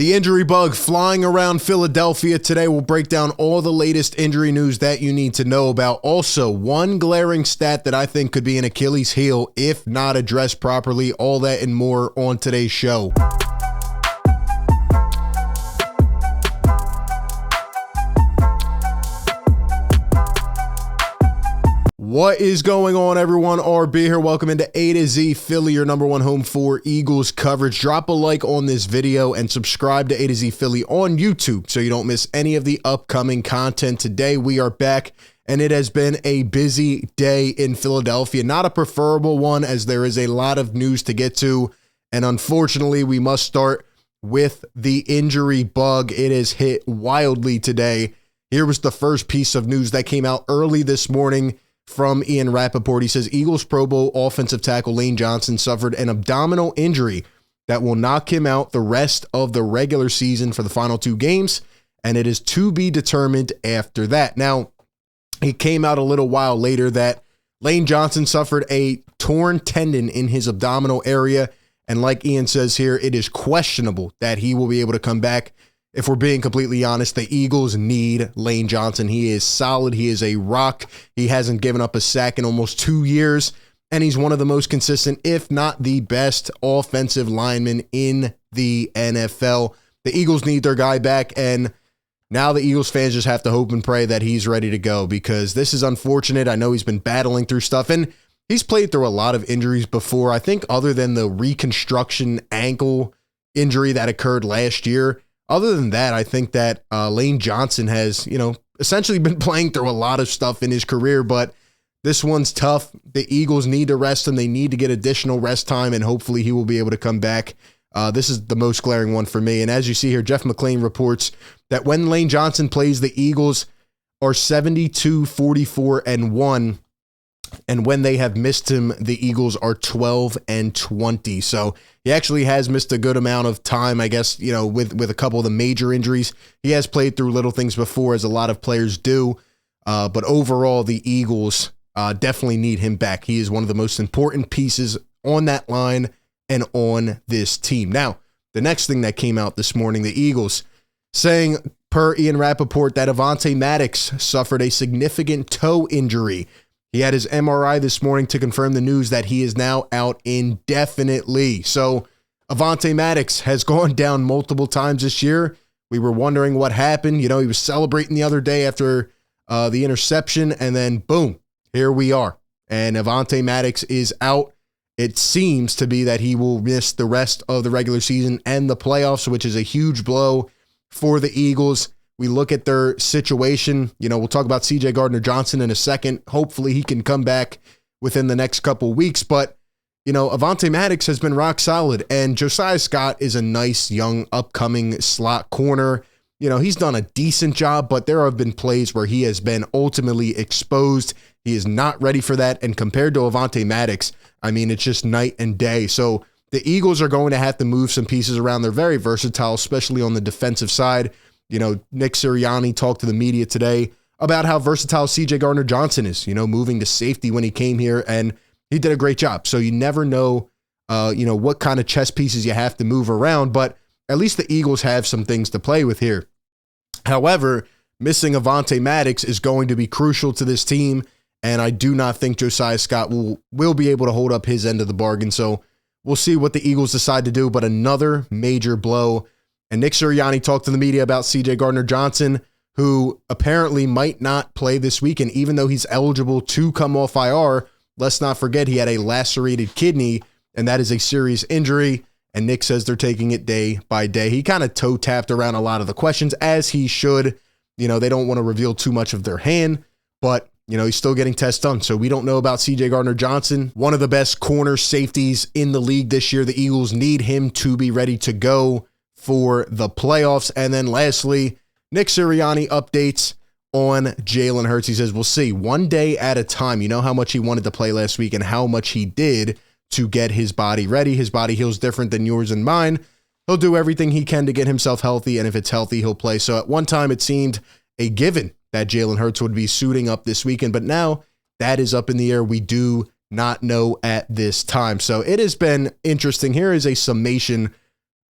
The injury bug flying around Philadelphia today. We'll break down all the latest injury news that you need to know about. Also, one glaring stat that I think could be an Achilles heel if not addressed properly. All that and more on today's show. What is going on, everyone? RB here. Welcome into A to Z Philly, your number one home for Eagles coverage. Drop a like on this video and subscribe to A to Z Philly on YouTube so you don't miss any of the upcoming content. Today, we are back, and it has been a busy day in Philadelphia. Not a preferable one, as there is a lot of news to get to, and unfortunately, we must start with the injury bug. It has hit wildly today. Here was the first piece of news that came out early this morning from Ian Rappaport. He says Eagles Pro Bowl offensive tackle Lane Johnson suffered an abdominal injury that will knock him out the rest of the regular season for the final two games, and it is to be determined after that. Now, it came out a little while later that Lane Johnson suffered a torn tendon in his abdominal area, and like Ian says here, it is questionable that he will be able to come back. If we're being completely honest, the Eagles need Lane Johnson. He is solid. He is a rock. He hasn't given up a sack in almost 2 years, and he's one of the most consistent, if not the best, offensive linemen in the NFL. The Eagles need their guy back, and now the Eagles fans just have to hope and pray that he's ready to go, because this is unfortunate. I know he's been battling through stuff, and he's played through a lot of injuries before. I think other than the reconstruction ankle injury that occurred last year, other than that, I think that Lane Johnson has, essentially been playing through a lot of stuff in his career, but this one's tough. The Eagles need to rest him. They need to get additional rest time, and hopefully he will be able to come back. This is the most glaring one for me. And as you see here, Jeff McClain reports that when Lane Johnson plays, the Eagles are 72-44-1. And when they have missed him, the Eagles are 12-20. So he actually has missed a good amount of time, I guess, with a couple of the major injuries. He has played through little things before, as a lot of players do. But overall, the Eagles definitely need him back. He is one of the most important pieces on that line and on this team. Now, the next thing that came out this morning, the Eagles saying, per Ian Rappaport, that Avonte Maddox suffered a significant toe injury. He had his MRI this morning to confirm the news that he is now out indefinitely. So Avonte Maddox has gone down multiple times this year. We were wondering what happened. He was celebrating the other day after the interception, and then boom, here we are. And Avonte Maddox is out. It seems to be that he will miss the rest of the regular season and the playoffs, which is a huge blow for the Eagles. We look at their situation. We'll talk about CJ Gardner-Johnson in a second. Hopefully he can come back within the next couple weeks. But, Avonte Maddox has been rock solid. And Josiah Scott is a nice, young, upcoming slot corner. He's done a decent job, but there have been plays where he has been ultimately exposed. He is not ready for that. And compared to Avonte Maddox, it's just night and day. So the Eagles are going to have to move some pieces around. They're very versatile, especially on the defensive side. Nick Sirianni talked to the media today about how versatile CJ Gardner-Johnson is, moving to safety when he came here, and he did a great job. So you never know, what kind of chess pieces you have to move around, but at least the Eagles have some things to play with here. However, missing Avonte Maddox is going to be crucial to this team, and I do not think Josiah Scott will be able to hold up his end of the bargain. So we'll see what the Eagles decide to do, but another major blow. And Nick Sirianni talked to the media about CJ Gardner-Johnson, who apparently might not play this weekend, even though he's eligible to come off IR. Let's not forget he had a lacerated kidney, and that is a serious injury. And Nick says they're taking it day by day. He kind of toe-tapped around a lot of the questions, as he should. They don't want to reveal too much of their hand, but, he's still getting tests done. So we don't know about CJ Gardner-Johnson, one of the best corner safeties in the league this year. The Eagles need him to be ready to go for the playoffs. And then lastly, Nick Sirianni updates on Jalen Hurts. He says, we'll see, one day at a time. You know how much he wanted to play last week and how much he did to get his body ready. His body heals different than yours and mine. He'll do everything he can to get himself healthy, and if it's healthy, he'll play. So at one time, it seemed a given that Jalen Hurts would be suiting up this weekend, but now that is up in the air. We do not know at this time. So it has been interesting. Here is a summation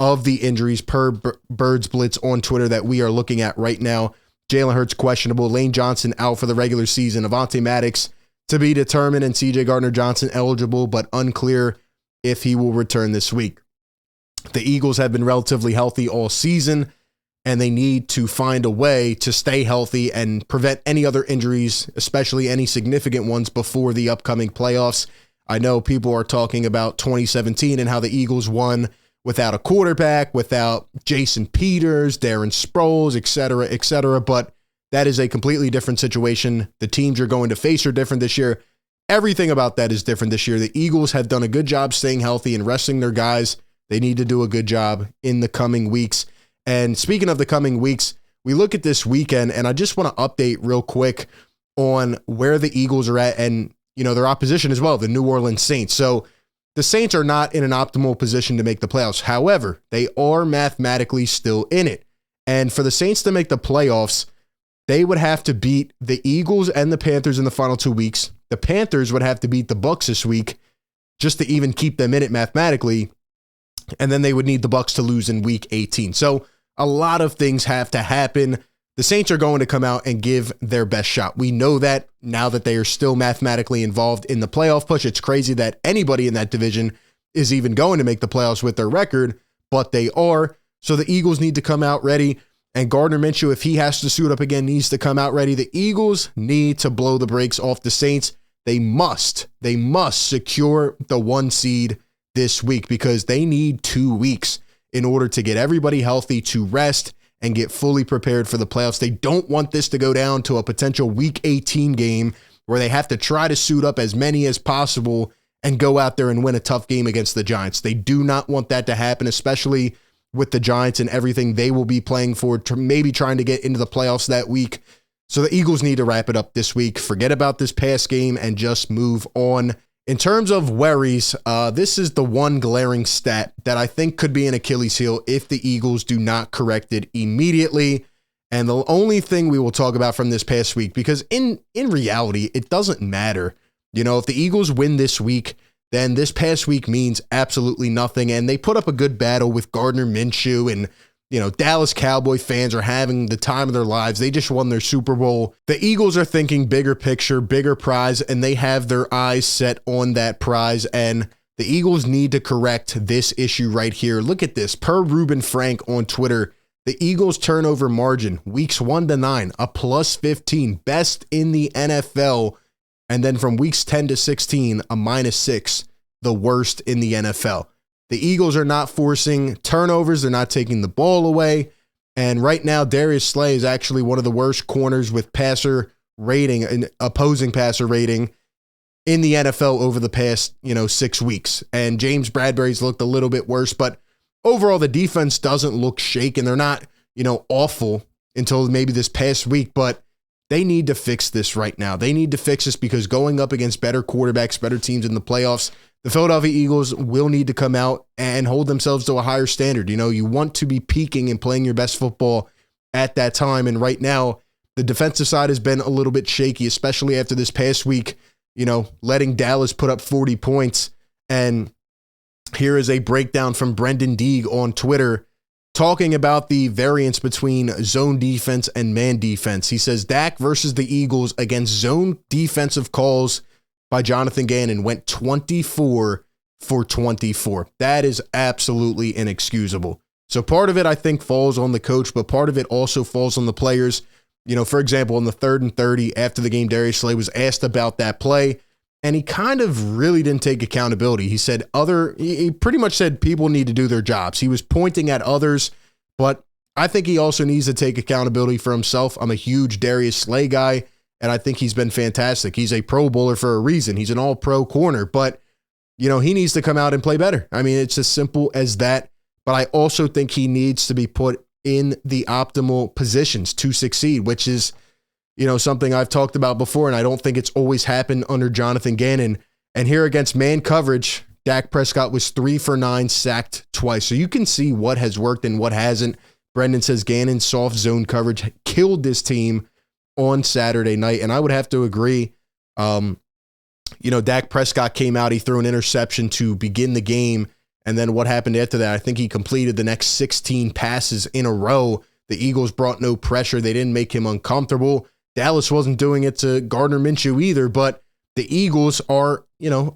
of the injuries per Birds Blitz on Twitter that we are looking at right now. Jalen Hurts questionable, Lane Johnson out for the regular season, Avonte Maddox to be determined, and CJ Gardner-Johnson eligible but unclear if he will return this week. The Eagles have been relatively healthy all season, and they need to find a way to stay healthy and prevent any other injuries, especially any significant ones, before the upcoming playoffs. I know people are talking about 2017 and how the Eagles won without a quarterback, without Jason Peters, Darren Sproles, et cetera, but that is a completely different situation. The teams you're going to face are different this year. Everything about that is different this year. The Eagles have done a good job staying healthy and resting their guys. They need to do a good job in the coming weeks. And speaking of the coming weeks, we look at this weekend, and I just want to update real quick on where the Eagles are at and, their opposition as well, the New Orleans Saints. So the Saints are not in an optimal position to make the playoffs. However, they are mathematically still in it. And for the Saints to make the playoffs, they would have to beat the Eagles and the Panthers in the final 2 weeks. The Panthers would have to beat the Bucs this week just to even keep them in it mathematically. And then they would need the Bucs to lose in week 18. So a lot of things have to happen. The Saints are going to come out and give their best shot. We know that now that they are still mathematically involved in the playoff push. It's crazy that anybody in that division is even going to make the playoffs with their record, but they are. So the Eagles need to come out ready. And Gardner Minshew, if he has to suit up again, needs to come out ready. The Eagles need to blow the brakes off the Saints. They must secure the 1 seed this week because they need 2 weeks in order to get everybody healthy, to rest and get fully prepared for the playoffs. They don't want this to go down to a potential week 18 game where they have to try to suit up as many as possible and go out there and win a tough game against the Giants. They do not want that to happen, especially with the Giants and everything they will be playing for, maybe trying to get into the playoffs that week. So the Eagles need to wrap it up this week. Forget about this past game and just move on. In terms of worries, this is the one glaring stat that I think could be an Achilles heel if the Eagles do not correct it immediately. And the only thing we will talk about from this past week, because in reality, it doesn't matter. If the Eagles win this week, then this past week means absolutely nothing. And they put up a good battle with Gardner Minshew, and Dallas Cowboy fans are having the time of their lives. They just won their Super Bowl. The Eagles are thinking bigger picture, bigger prize, and they have their eyes set on that prize. And the Eagles need to correct this issue right here. Look at this. Per Ruben Frank on Twitter, the Eagles turnover margin, weeks 1 to 9, a plus 15, best in the NFL. And then from weeks 10 to 16, a minus 6, the worst in the NFL. The Eagles are not forcing turnovers. They're not taking the ball away. And right now, Darius Slay is actually one of the worst corners with passer rating, an opposing passer rating in the NFL over the past, 6 weeks. And James Bradbury's looked a little bit worse, but overall, the defense doesn't look shaken. They're not, awful until maybe this past week, but they need to fix this right now. They need to fix this because going up against better quarterbacks, better teams in the playoffs, the Philadelphia Eagles will need to come out and hold themselves to a higher standard. You want to be peaking and playing your best football at that time. And right now, the defensive side has been a little bit shaky, especially after this past week, letting Dallas put up 40 points. And here is a breakdown from Brendan Deeg on Twitter talking about the variance between zone defense and man defense. He says Dak versus the Eagles against zone defensive calls by Jonathan Gannon went 24 for 24. That is absolutely inexcusable. So part of it, I think, falls on the coach, but part of it also falls on the players. For example, in the 3rd and 30 after the game, Darius Slay was asked about that play, and he kind of really didn't take accountability. He pretty much said people need to do their jobs. He was pointing at others, but I think he also needs to take accountability for himself. I'm a huge Darius Slay guy, and I think he's been fantastic. He's a Pro Bowler for a reason. He's an all-pro corner, but, he needs to come out and play better. I mean, it's as simple as that, but I also think he needs to be put in the optimal positions to succeed, which is, something I've talked about before, and I don't think it's always happened under Jonathan Gannon. And here against man coverage, Dak Prescott was 3 for 9, sacked twice. So you can see what has worked and what hasn't. Brendan says Gannon's soft zone coverage killed this team on Saturday night, and I would have to agree. Dak Prescott came out, he threw an interception to begin the game, And then what happened after that? I think he completed the next 16 passes in a row. The Eagles brought no pressure. They didn't make him uncomfortable. Dallas wasn't doing it to Gardner Minshew either, but the Eagles are,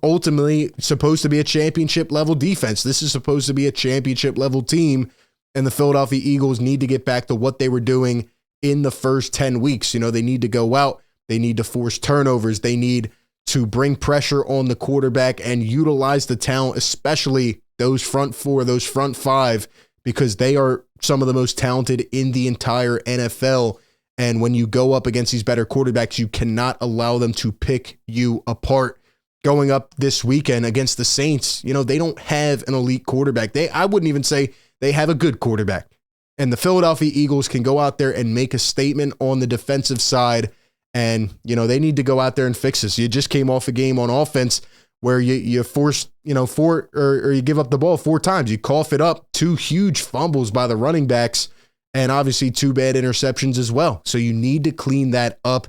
ultimately supposed to be a championship level defense. This is supposed to be a championship level team, and the Philadelphia Eagles need to get back to what they were doing in the first 10 weeks. They need to go out. They need to force turnovers. They need to bring pressure on the quarterback and utilize the talent, especially those front four, those front five, because they are some of the most talented in the entire NFL. And when you go up against these better quarterbacks, you cannot allow them to pick you apart. Going up this weekend against the Saints, they don't have an elite quarterback. I wouldn't even say they have a good quarterback. And the Philadelphia Eagles can go out there and make a statement on the defensive side. And, they need to go out there and fix this. You just came off a game on offense where you force, or you give up the ball 4 times. You cough it up, 2 huge fumbles by the running backs, and obviously 2 bad interceptions as well. So you need to clean that up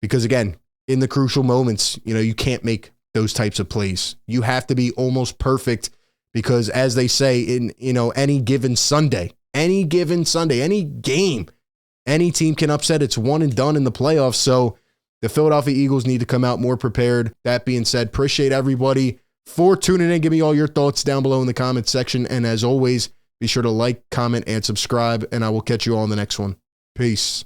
because, again, in the crucial moments, you can't make those types of plays. You have to be almost perfect because, as they say, in any given Sunday, any game, any team can upset. It's one and done in the playoffs. So the Philadelphia Eagles need to come out more prepared. That being said, appreciate everybody for tuning in. Give me all your thoughts down below in the comment section. And as always, be sure to like, comment, and subscribe. And I will catch you all in the next one. Peace.